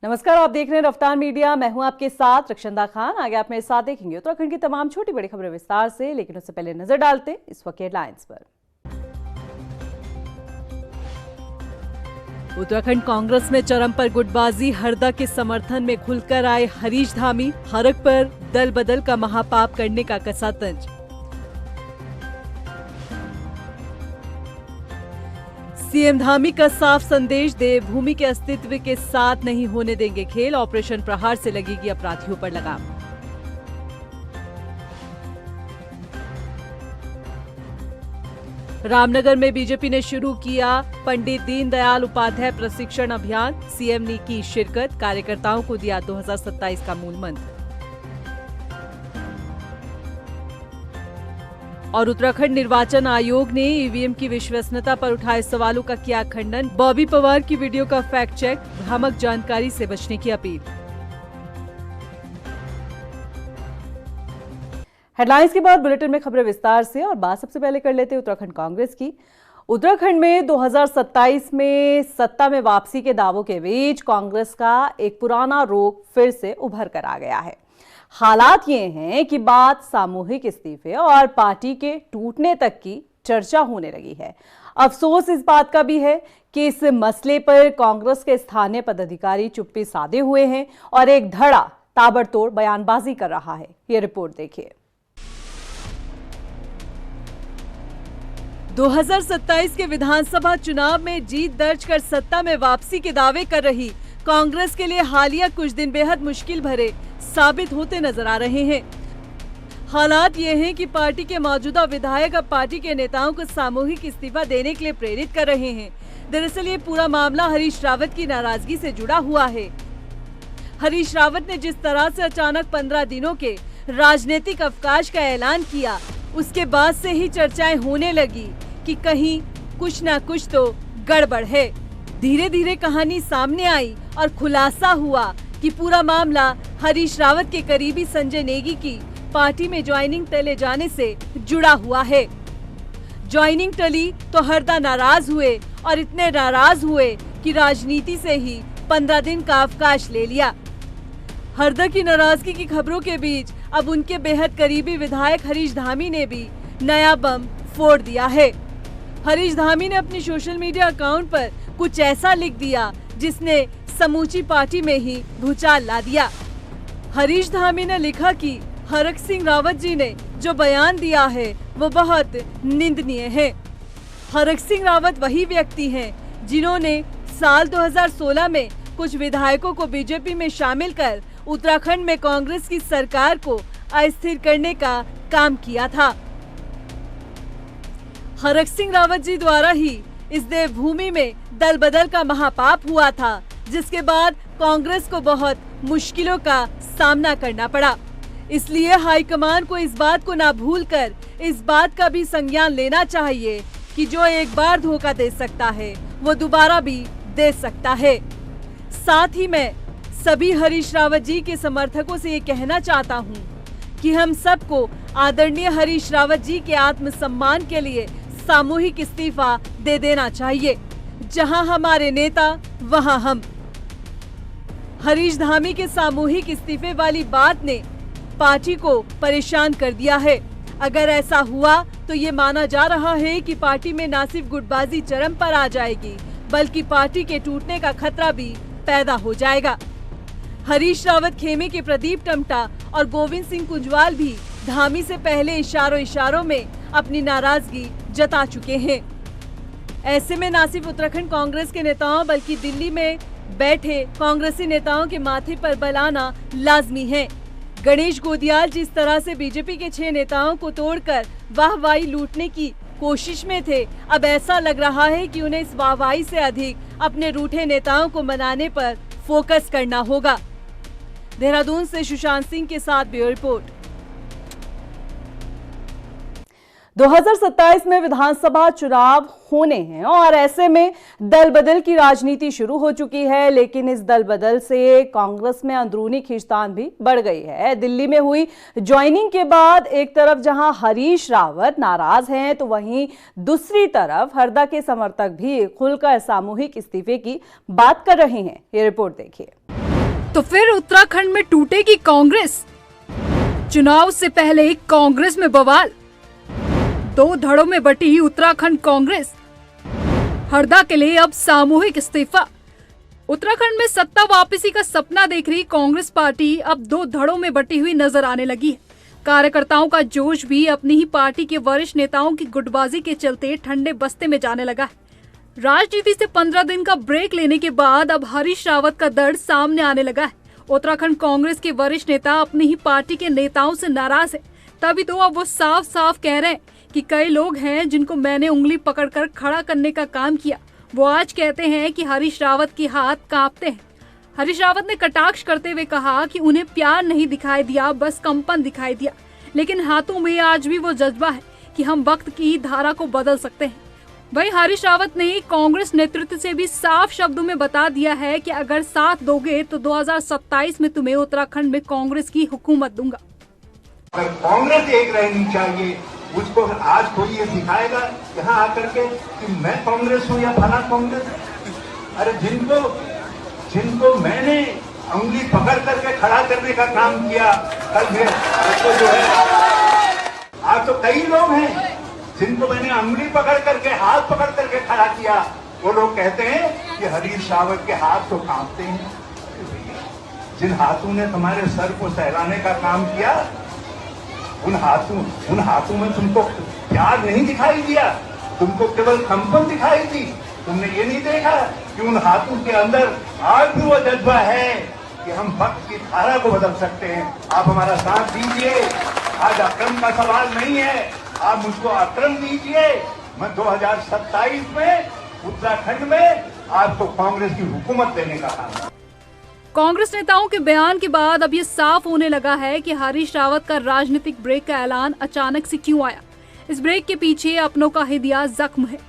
नमस्कार, आप देख रहे हैं रफ्तार मीडिया। मैं हूं आपके साथ रक्षंदा खान। आगे आप मेरे साथ देखेंगे उत्तराखंड की तमाम छोटी बड़ी खबरें विस्तार से, लेकिन उससे पहले नजर डालते हैं इस वक्त हेडलाइंस पर। उत्तराखंड कांग्रेस में चरम पर गुटबाजी, हरदा के समर्थन में खुलकर आए हरीश धामी, हरक पर दल बदल का महापाप करने का कसा तंज। सीएम धामी का साफ संदेश, देवभूमि के अस्तित्व के साथ नहीं होने देंगे खेल, ऑपरेशन प्रहार से लगेगी अपराधियों पर लगाम। रामनगर में बीजेपी ने शुरू किया पंडित दीनदयाल उपाध्याय प्रशिक्षण अभियान, सीएम ने की शिरकत, कार्यकर्ताओं को दिया 2027 का मूल मंत्र। और उत्तराखंड निर्वाचन आयोग ने ईवीएम की विश्वसनीयता पर उठाए सवालों का किया खंडन, बॉबी पवार की वीडियो का फैक्ट चेक, भ्रामक जानकारी से बचने की अपील। हेडलाइंस के बाद बुलेटिन में खबरें विस्तार से, और बात सबसे पहले कर लेते हैं उत्तराखंड कांग्रेस की। उत्तराखंड में 2027 में सत्ता में वापसी के दावों के बीच कांग्रेस का एक पुराना रोग फिर से उभर कर आ गया है। हालात ये हैं कि बात सामूहिक इस्तीफे और पार्टी के टूटने तक की चर्चा होने लगी है। अफसोस इस बात का भी है कि इस मसले पर कांग्रेस के स्थानीय पदाधिकारी चुप्पी साधे हुए हैं और एक धड़ा ताबड़तोड़ बयानबाजी कर रहा है। ये रिपोर्ट देखिए। 2027 के विधानसभा चुनाव में जीत दर्ज कर सत्ता में वापसी के दावे कर रही कांग्रेस के लिए हालिया कुछ दिन बेहद मुश्किल भरे साबित होते नजर आ रहे हैं। हालात ये हैं कि पार्टी के मौजूदा विधायक अब पार्टी के नेताओं को सामूहिक इस्तीफा देने के लिए प्रेरित कर रहे हैं। दरअसल ये पूरा मामला हरीश रावत की नाराजगी से जुड़ा हुआ है। हरीश रावत ने जिस तरह से अचानक 15 दिनों के राजनीतिक अवकाश का ऐलान किया, उसके बाद से ही चर्चाएं होने लगी कि कहीं कुछ न कुछ तो गड़बड़ है। धीरे धीरे कहानी सामने आई और खुलासा हुआ कि पूरा मामला हरीश रावत के करीबी संजय नेगी की पार्टी में ज्वाइनिंग टले जाने से जुड़ा हुआ है। ज्वाइनिंग टली तो हरदा नाराज हुए और इतने नाराज हुए कि राजनीति से ही 15 दिन का अवकाश ले लिया। हरदा की नाराजगी की खबरों के बीच अब उनके बेहद करीबी विधायक हरीश धामी ने भी नया बम फोड़ दिया है। हरीश धामी ने अपनी सोशल मीडिया अकाउंट पर कुछ ऐसा लिख दिया जिसने समूची पार्टी में ही भूचाल ला दिया। हरीश धामी ने लिखा कि हरक सिंह रावत जी ने जो बयान दिया है वो बहुत निंदनीय है। हरक सिंह रावत वही व्यक्ति हैं जिन्होंने साल 2016 में कुछ विधायकों को बीजेपी में शामिल कर उत्तराखंड में कांग्रेस की सरकार को अस्थिर करने का काम किया था। हरक सिंह रावत जी द्वारा ही इस देवभूमि में दल बदल का महापाप हुआ था, जिसके बाद कांग्रेस को बहुत मुश्किलों का सामना करना पड़ा। इसलिए हाईकमान को इस बात को ना भूलकर इस बात का भी संज्ञान लेना चाहिए कि जो एक बार धोखा दे सकता है वो दोबारा भी दे सकता है। साथ ही मैं सभी हरीश रावत जी के समर्थकों से ये कहना चाहता हूँ कि हम सबको आदरणीय हरीश रावत जी के आत्मसम्मान के लिए सामूहिक इस्तीफा दे देना चाहिए। जहां हमारे नेता वहां हम। हरीश धामी के सामूहिक इस्तीफे वाली बात ने पार्टी को परेशान कर दिया है। अगर ऐसा हुआ तो ये माना जा रहा है कि पार्टी में न सिर्फ गुटबाजी चरम पर आ जाएगी, बल्कि पार्टी के टूटने का खतरा भी पैदा हो जाएगा। हरीश रावत खेमे के प्रदीप टमटा और गोविंद सिंह कुंजवाल भी धामी से पहले इशारों में अपनी नाराजगी जता चुके हैं। ऐसे में न सिर्फ उत्तराखंड कांग्रेस के नेताओं बल्कि दिल्ली में बैठे कांग्रेसी नेताओं के माथे पर बल आना लाजमी है। गणेश गोदियाल जिस तरह से बीजेपी के 6 नेताओं को तोड़कर वाहवाही लूटने की कोशिश में थे, अब ऐसा लग रहा है कि उन्हें इस वाहवाही से अधिक अपने रूठे नेताओं को मनाने पर फोकस करना होगा। देहरादून से सुशांत सिंह के साथ ब्यूरो रिपोर्ट। 2027 में विधानसभा चुनाव होने हैं और ऐसे में दल बदल की राजनीति शुरू हो चुकी है, लेकिन इस दल बदल से कांग्रेस में अंदरूनी खींचतान भी बढ़ गई है। दिल्ली में हुई ज्वाइनिंग के बाद एक तरफ जहां हरीश रावत नाराज हैं, तो वहीं दूसरी तरफ हरदा के समर्थक भी खुलकर सामूहिक इस्तीफे की बात कर रहे हैं। ये रिपोर्ट देखिए। तो फिर उत्तराखंड में टूटेगी कांग्रेस। चुनाव से पहले कांग्रेस में बवाल, 2 धड़ों में बटी उत्तराखंड कांग्रेस। हरदा के लिए अब सामूहिक इस्तीफा। उत्तराखंड में सत्ता वापसी का सपना देख रही कांग्रेस पार्टी अब 2 धड़ों में बटी हुई नजर आने लगी है। कार्यकर्ताओं का जोश भी अपनी ही पार्टी के वरिष्ठ नेताओं की गुटबाजी के चलते ठंडे बस्ते में जाने लगा है। राजनीति से 15 दिन का ब्रेक लेने के बाद अब हरीश रावत का दर्द सामने आने लगा है। उत्तराखंड कांग्रेस के वरिष्ठ नेता अपनी ही पार्टी के नेताओं से नाराज है, तभी तो अब वो साफ साफ कह रहे हैं कि कई लोग हैं जिनको मैंने उंगली पकड़कर खड़ा करने का काम किया, वो आज कहते हैं कि हरीश रावत के हाथ कांपते हैं। हरीश रावत ने कटाक्ष करते हुए कहा कि उन्हें प्यार नहीं दिखाई दिया, बस कंपन दिखाई दिया, लेकिन हाथों में आज भी वो जज्बा है कि हम वक्त की धारा को बदल सकते हैं। वहीं हरीश रावत ने कांग्रेस नेतृत्व से भी साफ शब्दों में बता दिया है कि अगर साथ दोगे तो 2027 में तुम्हें उत्तराखंड में कांग्रेस की हुकूमत दूंगा। अगर कांग्रेस एक रहनी चाहिए, उसको आज कोई ये सिखाएगा यहाँ आकर के कि मैं कांग्रेस हूँ या फला कांग्रेस। अरे जिनको मैंने उंगली पकड़ करके खड़ा करने का काम किया, कल मैं तो जो है आज तो कई लोग हैं जिनको मैंने उंगली पकड़ करके हाथ पकड़ करके खड़ा किया, वो लोग कहते हैं कि हरीश रावत के हाथ तो कांपते हैं। जिन हाथों ने तुम्हारे सर को सहलाने का काम किया, उन हाथों में तुमको प्यार नहीं दिखाई दिया, तुमको केवल कंपन दिखाई दी। तुमने ये नहीं देखा कि उन हाथों के अंदर आज भी वो जज्बा है कि हम वक्त की धारा को बदल सकते हैं। आप हमारा साथ दीजिए। आज अक्रम का सवाल नहीं है, आप मुझको अक्रम दीजिए। मैं 2027 में उत्तराखंड में आपको कांग्रेस की हुकूमत देने का काम। कांग्रेस नेताओं के बयान के बाद अब ये साफ होने लगा है कि हरीश रावत का राजनीतिक ब्रेक का ऐलान अचानक से क्यों आया। इस ब्रेक के पीछे अपनों का हिदिया जख्म है,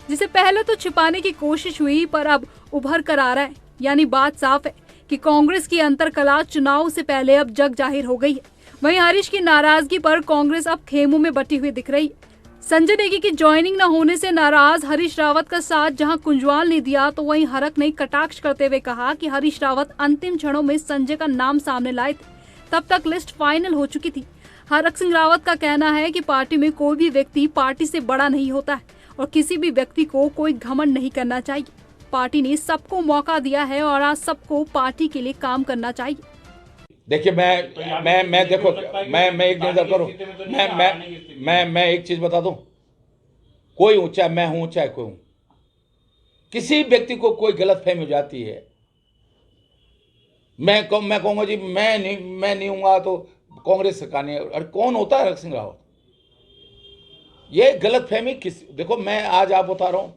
जिसे पहले तो छिपाने की कोशिश हुई पर अब उभर कर आ रहा है। यानी बात साफ है कि कांग्रेस की अंतरकलह चुनाव से पहले अब जग जाहिर हो गई है। वहीं हरीश की नाराजगी पर कांग्रेस अब खेमों में बटी हुई दिख रही है। संजय नेगी की ज्वाइनिंग न होने से नाराज हरीश रावत का साथ जहां कुंजवाल ने दिया, तो वहीं हरक ने कटाक्ष करते हुए कहा कि हरीश रावत अंतिम क्षणों में संजय का नाम सामने लाए थे, तब तक लिस्ट फाइनल हो चुकी थी। हरक सिंह रावत का कहना है कि पार्टी में कोई भी व्यक्ति पार्टी से बड़ा नहीं होता है और किसी भी व्यक्ति को कोई घमंड नहीं करना चाहिए। पार्टी ने सबको मौका दिया है और आज सबको पार्टी के लिए काम करना चाहिए। देखिए मैं देखो मैं एक नजर करूं, मैं एक चीज बता दूं, कोई ऊंचा मैं हूं चाहे कोई हूं, किसी व्यक्ति को कोई गलतफहमी हो जाती है, मैं कहूंगा जी मैं नहीं हूंगा तो कांग्रेस सरकार नहीं। और कौन होता है हरक सिंह रावत? ये गलतफहमी देखो मैं आज आप बता रहा हूं,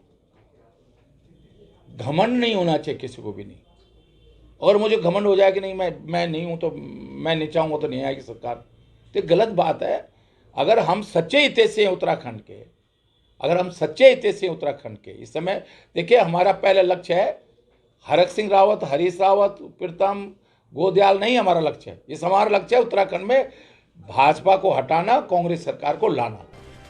घमंड नहीं होना चाहिए किसी को भी नहीं। और मुझे घमंड हो जाए कि नहीं मैं नहीं हूं तो मैं नहीं चाहूंगा तो नहीं आएगी सरकार, तो गलत बात है। अगर हम सच्चे हितैषी हैं उत्तराखंड के, इस समय देखिए हमारा पहला लक्ष्य है हरक सिंह रावत, हरीश रावत, प्रीतम गोदयाल नहीं हमारा लक्ष्य है। इस हमारा लक्ष्य है उत्तराखंड में भाजपा को हटाना, कांग्रेस सरकार को लाना।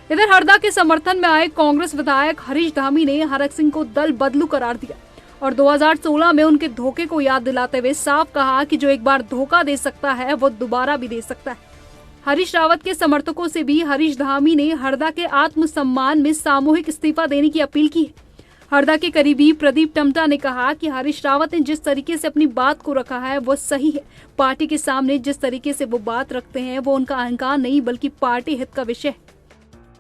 इधर हरदा के समर्थन में आए कांग्रेस विधायक हरीश धामी ने हरक सिंह को दल बदलू करार दिया और 2016 में उनके धोखे को याद दिलाते हुए साफ कहा कि जो एक बार धोखा दे सकता है वो दोबारा भी दे सकता है। हरीश रावत के समर्थकों से भी हरीश धामी ने हरदा के आत्मसम्मान में सामूहिक इस्तीफा देने की अपील की है। हरदा के करीबी प्रदीप टमटा ने कहा कि हरीश रावत ने जिस तरीके से अपनी बात को रखा है वो सही है। पार्टी के सामने जिस तरीके से वो बात रखते हैं वो उनका अहंकार नहीं बल्कि पार्टी हित का विषय है।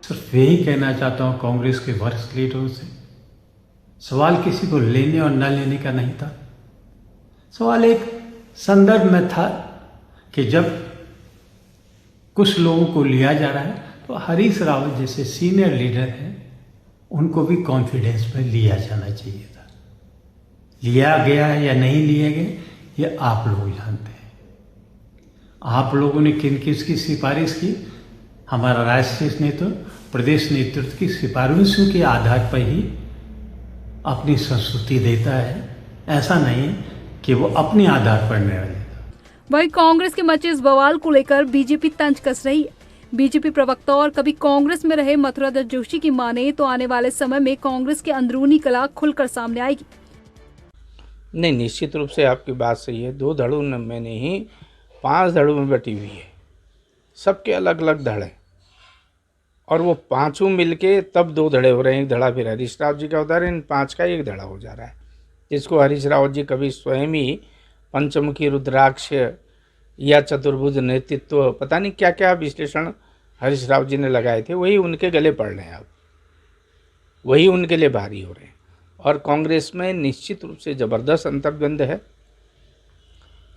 सिर्फ यही कहना चाहता हूँ कांग्रेस के वरिष्ठ लीडरों से, सवाल किसी को लेने और न लेने का नहीं था। सवाल एक संदर्भ में था कि जब कुछ लोगों को लिया जा रहा है तो हरीश रावत जैसे सीनियर लीडर हैं उनको भी कॉन्फिडेंस में लिया जाना चाहिए था। लिया गया है या नहीं लिया गया ये आप लोग जानते हैं। आप लोगों ने किन किसकी सिफारिश की? हमारा राष्ट्रीय नेतृत्व, प्रदेश नेतृत्व की सिफारिशों के आधार पर ही अपनी संस्तुति देता है, ऐसा नहीं कि वो अपने आधार पर निर्णय लेता। वहीं कांग्रेस के मचे इस बवाल को लेकर बीजेपी तंज कस रही है। बीजेपी प्रवक्ता और कभी कांग्रेस में रहे मथुरादास जोशी की माने तो आने वाले समय में कांग्रेस के अंदरूनी कला खुलकर सामने आएगी। नहीं, निश्चित रूप से आपकी बात सही है। 2 धड़ों में नहीं 5 धड़ों में बटी हुई है, सबके अलग अलग धड़ हैं और वो पांचों मिलके तब 2 धड़े हो रहे हैं। एक धड़ा फिर हरीश रावत जी का उदाहरण, इन 5 का एक धड़ा हो जा रहा है, जिसको हरीश रावत जी कभी स्वयं ही पंचमुखी रुद्राक्ष या चतुर्भुज नेतृत्व पता नहीं क्या क्या विश्लेषण हरीश रावत जी ने लगाए थे, वही उनके गले पड़ रहे हैं अब, वही उनके लिए भारी हो रहे हैं। और कांग्रेस में निश्चित रूप से ज़बरदस्त अंतर्द्वंद है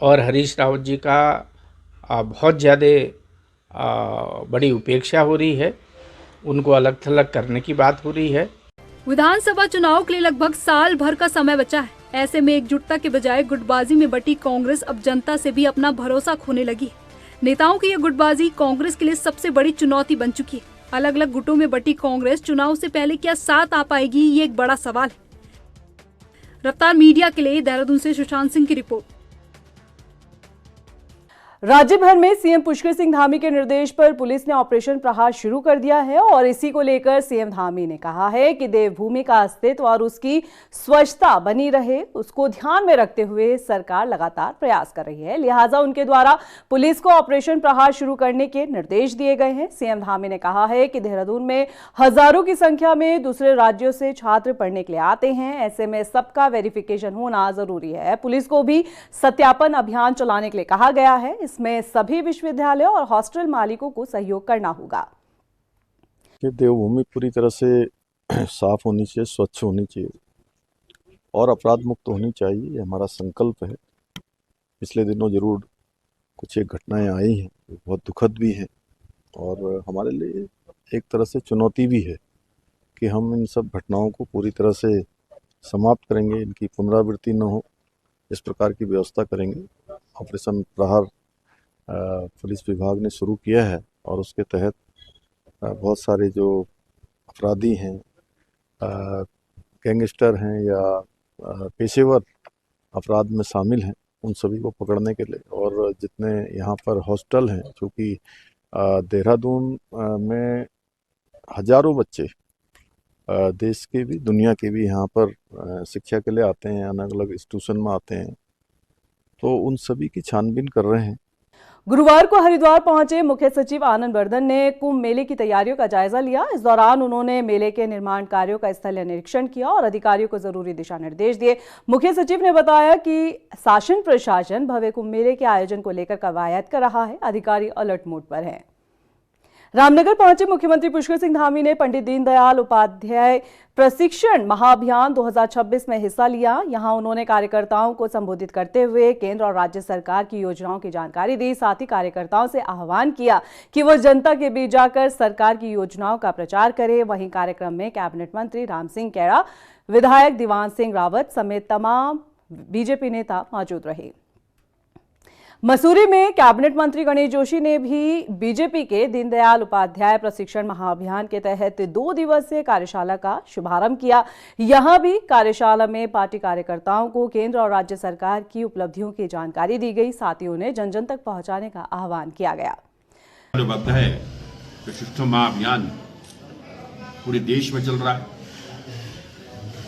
और हरीश रावत जी का बहुत ज़्यादा बड़ी उपेक्षा हो रही है, उनको अलग थलग करने की बात हो रही है। विधानसभा चुनाव के लिए लगभग साल भर का समय बचा है। ऐसे में एकजुटता के बजाय गुटबाजी में बटी कांग्रेस अब जनता से भी अपना भरोसा खोने लगी है। नेताओं की यह गुटबाजी कांग्रेस के लिए सबसे बड़ी चुनौती बन चुकी है। अलग अलग गुटों में बटी कांग्रेस चुनाव से पहले क्या साथ आ पाएगी, ये एक बड़ा सवाल है। रफ्तार मीडिया के लिए देहरादून से सुशांत सिंह की रिपोर्ट। राज्य भर में सीएम पुष्कर सिंह धामी के निर्देश पर पुलिस ने ऑपरेशन प्रहार शुरू कर दिया है और इसी को लेकर सीएम धामी ने कहा है कि देवभूमि का अस्तित्व और उसकी स्वच्छता बनी रहे, उसको ध्यान में रखते हुए सरकार लगातार प्रयास कर रही है। लिहाजा उनके द्वारा पुलिस को ऑपरेशन प्रहार शुरू करने के निर्देश दिए गए हैं। सीएम धामी ने कहा है कि देहरादून में हजारों की संख्या में दूसरे राज्यों से छात्र पढ़ने के लिए आते हैं, ऐसे में सबका वेरिफिकेशन होना जरूरी है। पुलिस को भी सत्यापन अभियान चलाने के लिए कहा गया है। इसमें सभी विश्वविद्यालय और हॉस्टल मालिकों को सहयोग करना होगा। देवभूमि पूरी तरह से साफ होनी चाहिए, स्वच्छ होनी चाहिए और अपराध मुक्त होनी चाहिए, ये हमारा संकल्प है। पिछले दिनों जरूर कुछ एक घटनाएं आई हैं, बहुत दुखद भी हैं और हमारे लिए एक तरह से चुनौती भी है कि हम इन सब घटनाओं को पूरी तरह से समाप्त करेंगे, इनकी पुनरावृत्ति न हो इस प्रकार की व्यवस्था करेंगे। ऑपरेशन प्रहार पुलिस विभाग ने शुरू किया है और उसके तहत बहुत सारे जो अपराधी हैं, गैंगस्टर हैं या पेशेवर अपराध में शामिल हैं, उन सभी को पकड़ने के लिए और जितने यहाँ पर हॉस्टल हैं, क्योंकि देहरादून में हजारों बच्चे देश के भी दुनिया के भी यहाँ पर शिक्षा के लिए आते हैं, अलग अलग इंस्टीट्यूशन में आते हैं, तो उन सभी की छानबीन कर रहे हैं। गुरुवार को हरिद्वार पहुंचे मुख्य सचिव आनंद वर्धन ने कुंभ मेले की तैयारियों का जायजा लिया। इस दौरान उन्होंने मेले के निर्माण कार्यों का स्थलीय निरीक्षण किया और अधिकारियों को जरूरी दिशा निर्देश दिए। मुख्य सचिव ने बताया कि शासन प्रशासन भव्य कुंभ मेले के आयोजन को लेकर कवायद कर रहा है, अधिकारी अलर्ट मोड पर हैं। रामनगर पहुंचे मुख्यमंत्री पुष्कर सिंह धामी ने पंडित दीनदयाल उपाध्याय प्रशिक्षण महाअभियान 2026 में हिस्सा लिया। यहां उन्होंने कार्यकर्ताओं को संबोधित करते हुए केंद्र और राज्य सरकार की योजनाओं की जानकारी दी। साथ ही कार्यकर्ताओं से आह्वान किया कि वो जनता के बीच जाकर सरकार की योजनाओं का प्रचार करें। वहीं कार्यक्रम में कैबिनेट मंत्री राम सिंह कैरा, विधायक दीवान सिंह रावत समेत तमाम बीजेपी नेता मौजूद रहे। मसूरी में कैबिनेट मंत्री गणेश जोशी ने भी बीजेपी के दीनदयाल उपाध्याय प्रशिक्षण महाअभियान के तहत 2 दिवसीय कार्यशाला का शुभारंभ किया। यहां भी कार्यशाला में पार्टी कार्यकर्ताओं को केंद्र और राज्य सरकार की उपलब्धियों की जानकारी दी गई। साथ ही उन्हें जन जन तक पहुंचाने का आह्वान किया गया। प्रशिक्षण महाअभियान पूरे देश में चल रहा है।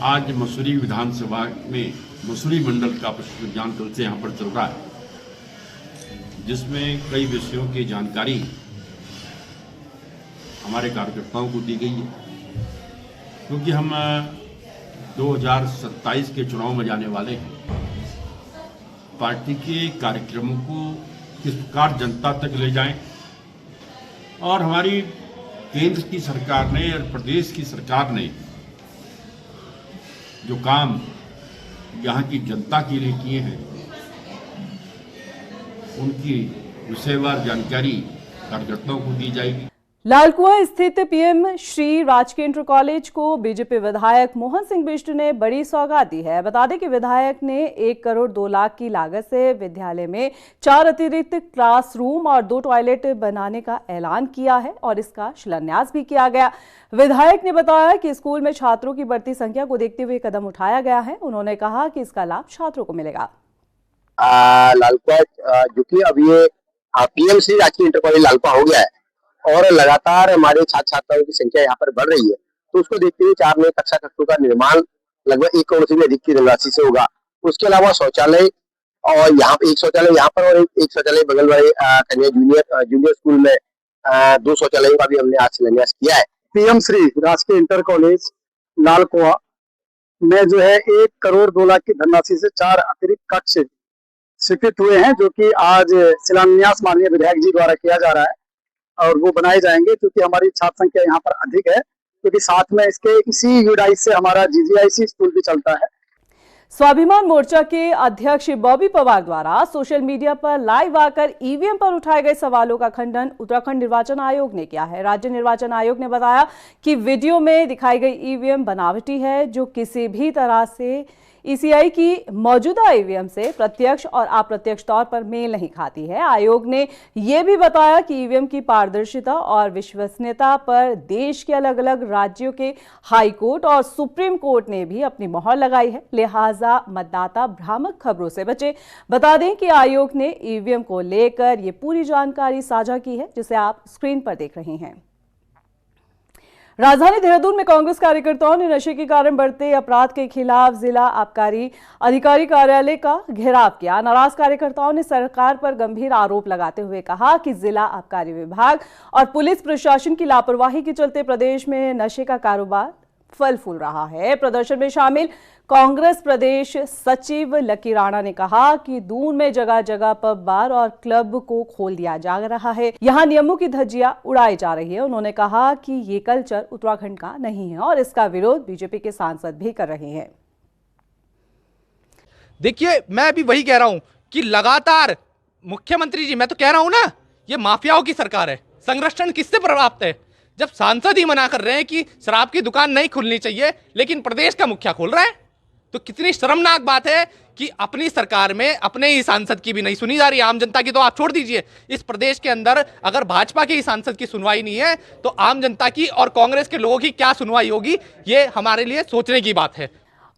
आज मसूरी विधानसभा में मसूरी मंडल का प्रशिक्षण अभियान कल से यहाँ पर चल रहा है, जिसमें कई विषयों की जानकारी हमारे कार्यकर्ताओं को दी गई है, क्योंकि हम 2027 के चुनाव में जाने वाले हैं। पार्टी के कार्यक्रमों को किस प्रकार जनता तक ले जाएं और हमारी केंद्र की सरकार ने और प्रदेश की सरकार ने जो काम यहाँ की जनता के लिए किए हैं, उनकी विषयवार जानकारी कार्यकर्ताओं को दी जाएगी। लालकुआं स्थित पीएम श्री राजकीय इंटर कॉलेज को बीजेपी विधायक मोहन सिंह बिष्ट ने बड़ी सौगात दी है। बता दें कि विधायक ने 1 करोड़ 2 लाख की लागत से विद्यालय में 4 अतिरिक्त क्लासरूम और 2 टॉयलेट बनाने का ऐलान किया है और इसका शिलान्यास भी किया गया। विधायक ने बताया कि स्कूल में छात्रों की बढ़ती संख्या को देखते हुए कदम उठाया गया है। उन्होंने कहा कि इसका लाभ छात्रों को मिलेगा। लालकुआं जो कि अब ये पीएम श्री राजकीय इंटर कॉलेज लालकुआं हो गया है और लगातार हमारे छात्र छात्राओं की संख्या यहाँ पर बढ़ रही है, तो उसको देखते हुए 4 नई कक्षा कक्षों का निर्माण लगभग 1 करोड़ से भी अधिक की धनराशि से होगा। उसके अलावा शौचालय, और यहाँ पे एक शौचालय यहाँ पर और एक शौचालय बगल वाले कन्या जूनियर स्कूल में 2 शौचालयों का भी हमने आज शिलान्यास किया है। पीएम श्री राजकीय इंटर कॉलेज लालकुआ में जो है 1 करोड़ 2 लाख की धनराशि से 4 अतिरिक्त कक्ष स्वीकृत हुए हैं, जो कि आज शिलान्यास माननीय विधायक जी द्वारा किया जा रहा है और वो बनाए जाएंगे, क्योंकि हमारी छात्र संख्या यहाँ पर अधिक है, क्योंकि साथ में इसके इसी यूडाइस से हमारा जीजीआईसी स्कूल भी चलता है। स्वाभिमान मोर्चा के अध्यक्ष बॉबी पवार द्वारा सोशल मीडिया पर लाइव आकर ईवीएम पर उठाए गए सवालों का खंडन उत्तराखंड निर्वाचन आयोग ने किया है। राज्य निर्वाचन आयोग ने बताया कि वीडियो में दिखाई गई ईवीएम बनावटी है, जो किसी भी तरह से ईसीआई की मौजूदा ईवीएम से प्रत्यक्ष और अप्रत्यक्ष तौर पर मेल नहीं खाती है। आयोग ने यह भी बताया कि ईवीएम की पारदर्शिता और विश्वसनीयता पर देश के अलग अलग राज्यों के हाई कोर्ट और सुप्रीम कोर्ट ने भी अपनी मोहर लगाई है, लिहाजा मतदाता भ्रामक खबरों से बचे। बता दें कि आयोग ने ईवीएम को लेकर ये पूरी जानकारी साझा की है, जिसे आप स्क्रीन पर देख रहे हैं। राजधानी देहरादून में कांग्रेस कार्यकर्ताओं ने नशे के कारण बढ़ते अपराध के खिलाफ जिला आबकारी अधिकारी कार्यालय का घेराव किया। नाराज कार्यकर्ताओं ने सरकार पर गंभीर आरोप लगाते हुए कहा कि जिला आबकारी विभाग और पुलिस प्रशासन की लापरवाही के चलते प्रदेश में नशे का कारोबार फल फूल रहा है। प्रदर्शन में शामिल कांग्रेस प्रदेश सचिव लकी राणा ने कहा कि दून में जगह जगह पब, बार और क्लब को खोल दिया जा रहा है, यहां नियमों की धज्जियां उड़ाई जा रही है। उन्होंने कहा कि ये कल्चर उत्तराखंड का नहीं है और इसका विरोध बीजेपी के सांसद भी कर रहे हैं। देखिए, मैं अभी वही कह रहा हूं कि लगातार मुख्यमंत्री जी, मैं तो कह रहा हूं ना, ये माफियाओं की सरकार है। संरक्षण किससे प्राप्त है? जब सांसद ही मना कर रहे हैं कि शराब की दुकान नहीं खुलनी चाहिए, लेकिन प्रदेश का मुखिया खोल रहा है, तो कितनी शर्मनाक बात है कि अपनी सरकार में अपने ही सांसद की भी नहीं सुनी जा रही। आम जनता की तो आप छोड़ दीजिए, इस प्रदेश के अंदर अगर भाजपा के ही सांसद की सुनवाई नहीं है तो आम जनता की और कांग्रेस के लोगों की क्या सुनवाई होगी, ये हमारे लिए सोचने की बात है।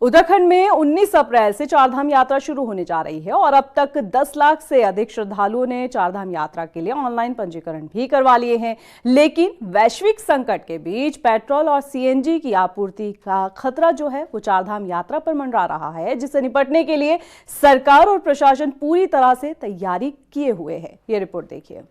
उत्तराखंड में 19 अप्रैल से चारधाम यात्रा शुरू होने जा रही है और अब तक 10 लाख से अधिक श्रद्धालुओं ने चारधाम यात्रा के लिए ऑनलाइन पंजीकरण भी करवा लिए हैं। लेकिन वैश्विक संकट के बीच पेट्रोल और सीएनजी की आपूर्ति का खतरा जो है वो चारधाम यात्रा पर मंडरा रहा है, जिससे निपटने के लिए सरकार और प्रशासन पूरी तरह से तैयारी किए हुए है। ये रिपोर्ट देखिए।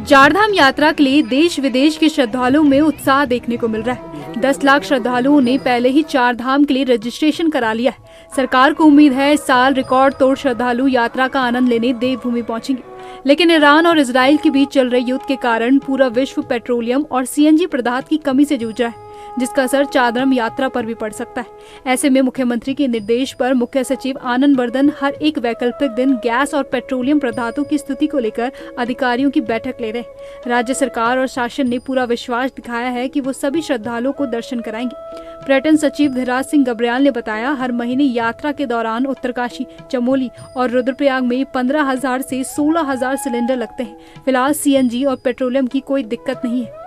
चारधाम यात्रा के लिए देश विदेश के श्रद्धालुओं में उत्साह देखने को मिल रहा है। 10 लाख श्रद्धालुओं ने पहले ही चारधाम के लिए रजिस्ट्रेशन करा लिया है। सरकार को उम्मीद है इस साल रिकॉर्ड तोड़ श्रद्धालु यात्रा का आनंद लेने देवभूमि पहुंचेंगे। लेकिन ईरान और इजराइल के बीच चल रहे युद्ध के कारण पूरा विश्व पेट्रोलियम और सीएनजी पदार्थ की कमी से जूझ रहा है, जिसका असर चारधाम यात्रा पर भी पड़ सकता है। ऐसे में मुख्यमंत्री के निर्देश पर मुख्य सचिव आनंद वर्धन हर एक वैकल्पिक दिन गैस और पेट्रोलियम पदार्थों की स्थिति को लेकर अधिकारियों की बैठक ले रहे हैं। राज्य सरकार और शासन ने पूरा विश्वास दिखाया है कि वो सभी श्रद्धालुओं को दर्शन कराएंगे। पर्यटन सचिव धीराज सिंह गब्रियाल ने बताया, हर महीने यात्रा के दौरान उत्तरकाशी, चमोली और रुद्रप्रयाग में 15,000 से 16,000 सिलेंडर लगते हैं। फिलहाल सीएनजी और पेट्रोलियम की कोई दिक्कत नहीं है।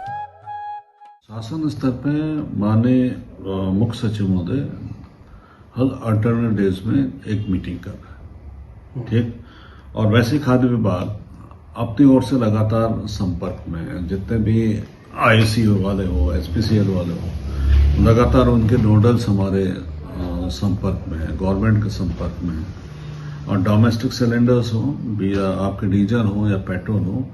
शासन स्तर पे माननीय मुख्य सचिव महोदय हर अल्टरनेट डेज में एक मीटिंग कर रहे हैं, ठीक। और वैसे ही खाद्य विभाग अपनी ओर से लगातार संपर्क में है। जितने भी आईसीओ वाले हो, एसपीसीएल वाले हो, लगातार उनके नोडल्स हमारे संपर्क में है, गवर्नमेंट के संपर्क में है। और डोमेस्टिक सिलेंडर्स हो, आपके डीजल हो या पेट्रोल हो,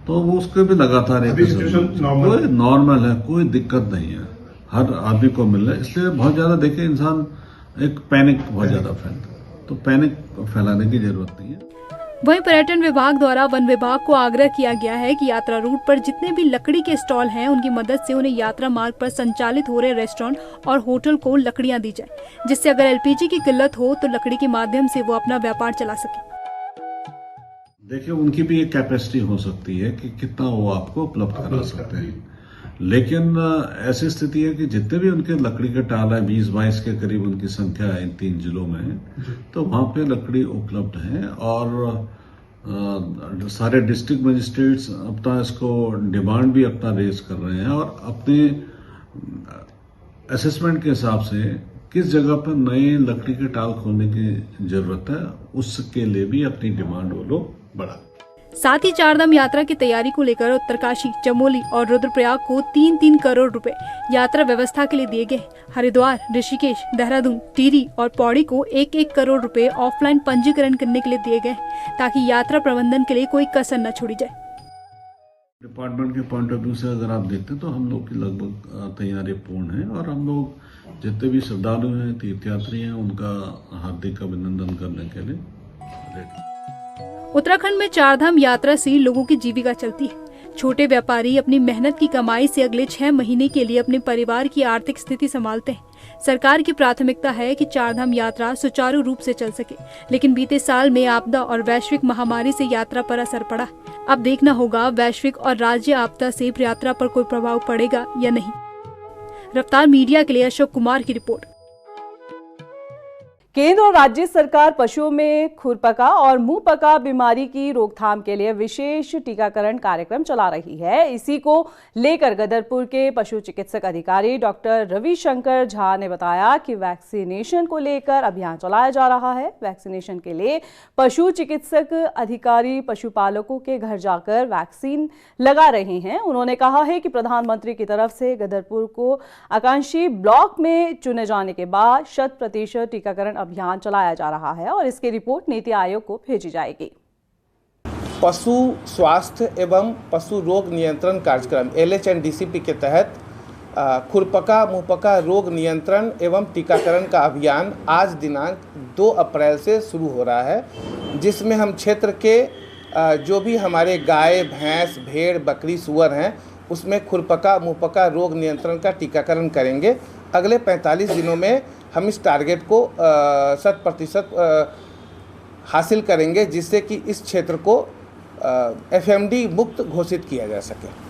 तो वो उसके भी लगातार कोई नॉर्मल है, कोई दिक्कत नहीं है, हर आदमी को मिल रहा है। इसलिए बहुत ज्यादा देखिए, इंसान एक पैनिक बहुत ज्यादा फैलता है, तो पैनिक फैलाने की जरूरत नहीं है। वहीं पर्यटन विभाग द्वारा वन विभाग को आग्रह किया गया है कि यात्रा रूट पर जितने भी लकड़ी के स्टॉल हैं, उनकी मदद से उन्हें यात्रा मार्ग पर संचालित हो रहे रेस्टोरेंट और होटल को लकड़ियां दी जाए, जिससे अगर एलपीजी की किल्लत हो तो लकड़ी के माध्यम से वो अपना व्यापार चला सके। देखिए, उनकी भी एक कैपेसिटी हो सकती है कि कितना वो आपको उपलब्ध करा सकते हैं, लेकिन ऐसी स्थिति है कि जितने भी उनके लकड़ी के टाल है, 20-22 के करीब उनकी संख्या है इन 3 जिलों में, तो वहां पे लकड़ी उपलब्ध है। और सारे डिस्ट्रिक्ट मजिस्ट्रेट्स अपना इसको डिमांड भी अपना रेज कर रहे हैं और अपने असेसमेंट के हिसाब से किस जगह पर नए लकड़ी के टाल खोलने की जरूरत है, उसके लिए भी अपनी डिमांड वो लोग बढ़ा। साथ ही चारधाम यात्रा की तैयारी को लेकर उत्तरकाशी, चमोली और रुद्रप्रयाग को 3-3 करोड़ रुपए यात्रा व्यवस्था के लिए दिए गए हरिद्वार, ऋषिकेश, देहरादून, टिहरी और पौड़ी को 1-1 करोड़ रुपए ऑफलाइन पंजीकरण करने के लिए दिए गए ताकि यात्रा प्रबंधन के लिए कोई कसर न छोड़ी जाए। डिपार्टमेंट के पॉइंट ऑफ व्यू से अगर आप देखते हैं तो हम लोग की लगभग तैयारी पूर्ण है और हम लोग जितने भी श्रद्धालु हैं, तीर्थयात्री हैं, उनका हार्दिक अभिनंदन करने के लिए रेडी। उत्तराखंड में चारधाम यात्रा से लोगों की जीविका चलती है। छोटे व्यापारी अपनी मेहनत की कमाई से अगले 6 महीने के लिए अपने परिवार की आर्थिक स्थिति संभालते हैं। सरकार की प्राथमिकता है कि चारधाम यात्रा सुचारू रूप से चल सके, लेकिन बीते साल में आपदा और वैश्विक महामारी से यात्रा पर असर पड़ा। अब देखना होगा वैश्विक और राज्य आपदा से यात्रा पर कोई प्रभाव पड़ेगा या नहीं। रफ्तार मीडिया के लिए अशोक कुमार की रिपोर्ट। केंद्र और राज्य सरकार पशुओं में खुरपका और मुंहपका बीमारी की रोकथाम के लिए विशेष टीकाकरण कार्यक्रम चला रही है। इसी को लेकर गदरपुर के पशु चिकित्सक अधिकारी डॉक्टर रविशंकर झा ने बताया कि वैक्सीनेशन को लेकर अभियान चलाया जा रहा है। वैक्सीनेशन के लिए पशु चिकित्सक अधिकारी पशुपालकों के घर जाकर वैक्सीन लगा रहे हैं। उन्होंने कहा है कि प्रधानमंत्री की तरफ से गदरपुर को आकांक्षी ब्लॉक में चुने जाने के बाद 100% टीकाकरण अभियान चलाया जा रहा है और इसकी रिपोर्ट नीति आयोग को भेजी जाएगी। पशु स्वास्थ्य एवं पशु रोग नियंत्रण कार्यक्रम LHNDCP के तहत खुरपका मुंहपका रोग नियंत्रण एवं टीकाकरण का अभियान आज दिनांक 2 अप्रैल से शुरू हो रहा है, जिसमें हम क्षेत्र के जो भी हमारे गाय, भैंस, भेड़, बकरी, सुअर हैं उसमें खुरपका मुंहपका रोग नियंत्रण का टीकाकरण करेंगे। अगले 45 दिनों में हम इस टारगेट को 100% हासिल करेंगे, जिससे कि इस क्षेत्र को FMD मुक्त घोषित किया जा सके।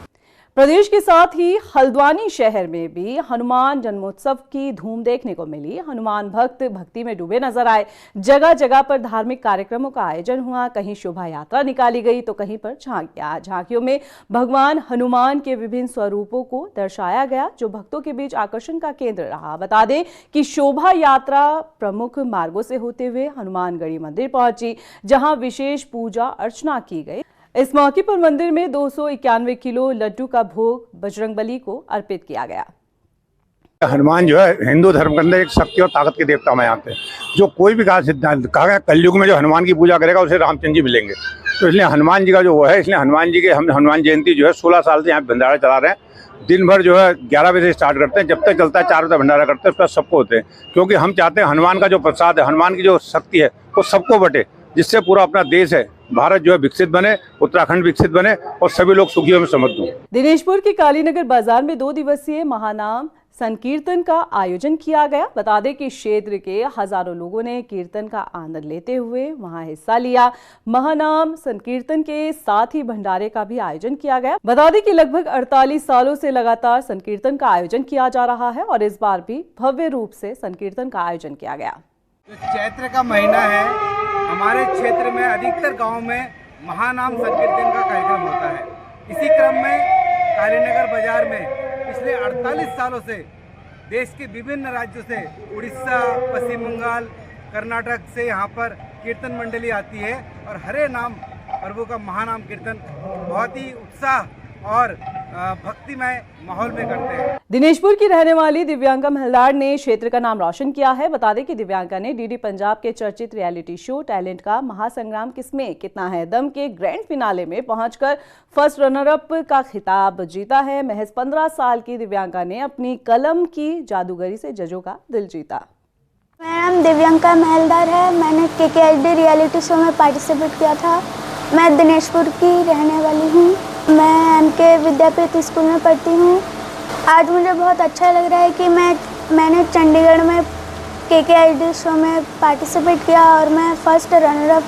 प्रदेश के साथ ही हल्द्वानी शहर में भी हनुमान जन्मोत्सव की धूम देखने को मिली। हनुमान भक्त भक्ति में डूबे नजर आए। जगह जगह पर धार्मिक कार्यक्रमों का आयोजन हुआ। कहीं शोभा यात्रा निकाली गई तो कहीं पर झांकियों में भगवान हनुमान के विभिन्न स्वरूपों को दर्शाया गया, जो भक्तों के बीच आकर्षण का केंद्र रहा। बता दें कि शोभा यात्रा प्रमुख मार्गों से होते हुए हनुमानगढ़ी मंदिर पहुंची, जहां विशेष पूजा अर्चना की गई। इस मौके पर मंदिर में 291 किलो लड्डू का भोग बजरंगबली को अर्पित किया गया। हनुमान जो है हिंदू धर्म के अंदर एक शक्ति और ताकत के देवता मानते हैं। जो कोई भी कहा गया कलयुग में जो हनुमान की पूजा करेगा उसे रामचंद्र जी मिलेंगे। तो इसलिए हनुमान जी का जो वो है, इसलिए हनुमान जी के हम हनुमान जयंती जो है 16 साल से यहाँ भंडारा चला रहे हैं। दिन भर जो है 11 बजे से स्टार्ट करते हैं, जब तक चलता है 4 बजे भंडारा करते हैं। उसका सबको होते हैं, क्योंकि हम चाहते हैं हनुमान का जो प्रसाद है, हनुमान की जो शक्ति है वो सबको बटे, जिससे पूरा अपना देश है भारत जो है विकसित बने, उत्तराखंड विकसित बने और सभी लोग सुखियों में समृद्ध हों। दिनेशपुर के कालीनगर बाजार में 2 दिवसीय महानाम संकीर्तन का आयोजन किया गया। बता दें कि क्षेत्र के हजारों लोगों ने कीर्तन का आनंद लेते हुए वहां हिस्सा लिया। महानाम संकीर्तन के साथ ही भंडारे का भी आयोजन किया गया। बता दें कि लगभग 48 सालों से लगातार संकीर्तन का आयोजन किया जा रहा है और इस बार भी भव्य रूप से संकीर्तन का आयोजन किया गया। चैत्र का महीना है, हमारे क्षेत्र में अधिकतर गाँव में महानाम संकीर्तन का कार्यक्रम होता है। इसी क्रम में कालीनगर बाजार में पिछले 48 सालों से देश के विभिन्न राज्यों से, उड़ीसा, पश्चिम बंगाल, कर्नाटक से यहाँ पर कीर्तन मंडली आती है और हरे नाम प्रभु का महानाम कीर्तन बहुत ही उत्साह और भक्तिमय माहौल में करते हैं। दिनेशपुर की रहने वाली दिव्यांका महलदार ने क्षेत्र का नाम रोशन किया है। बता दें कि दिव्यांका ने डीडी पंजाब के चर्चित रियलिटी शो टैलेंट का महासंग्राम किसमें कितना है दम के ग्रैंड फिनाले में पहुंचकर फर्स्ट रनर अप का खिताब जीता है। महज 15 साल की दिव्यांका ने अपनी कलम की जादूगरी से जजों का दिल जीता। मेरा नाम दिव्यांका महलदार है। मैंने KKHD रियलिटी शो में पार्टिसिपेट किया था। मैं दिनेशपुर की रहने वाली हूँ। मैं MK विद्यापीठ स्कूल में पढ़ती हूँ। आज मुझे बहुत अच्छा लग रहा है कि मैंने चंडीगढ़ में KKHD शो में पार्टिसिपेट किया और मैं फर्स्ट रनर अप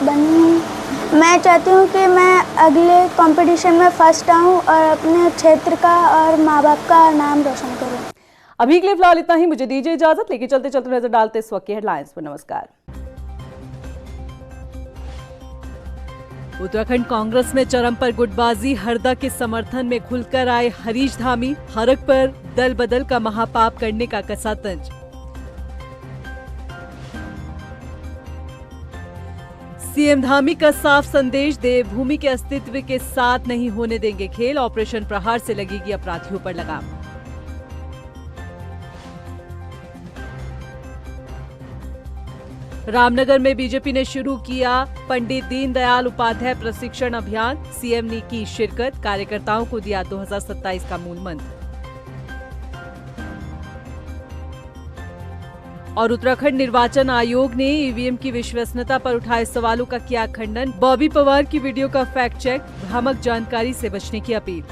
बनी हूँ। मैं चाहती हूँ कि मैं अगले कंपटीशन में फर्स्ट आऊँ और अपने क्षेत्र का और माँ बाप का नाम रोशन करूँ। अभी के लिए फिलहाल इतना ही। मुझे दीजिए इजाजत, लेकिन चलते चलते नजर डालते इस वक्त की हेडलाइंस पर। नमस्कार। उत्तराखंड कांग्रेस में चरम पर गुटबाजी। हरदा के समर्थन में खुलकर आए हरीश धामी। हरक पर दल बदल का महापाप करने का कसा तंज। सीएम धामी का साफ संदेश, देवभूमि के अस्तित्व के साथ नहीं होने देंगे खेल। ऑपरेशन प्रहार से लगेगी अपराधियों पर लगाम। रामनगर में बीजेपी ने शुरू किया पंडित दीनदयाल उपाध्याय प्रशिक्षण अभियान। सीएम ने की शिरकत, कार्यकर्ताओं को दिया 2027 का मूल मंत्र। और उत्तराखंड निर्वाचन आयोग ने ईवीएम की विश्वसनीयता पर उठाए सवालों का किया खंडन। बॉबी पवार की वीडियो का फैक्ट चेक, भ्रामक जानकारी से बचने की अपील।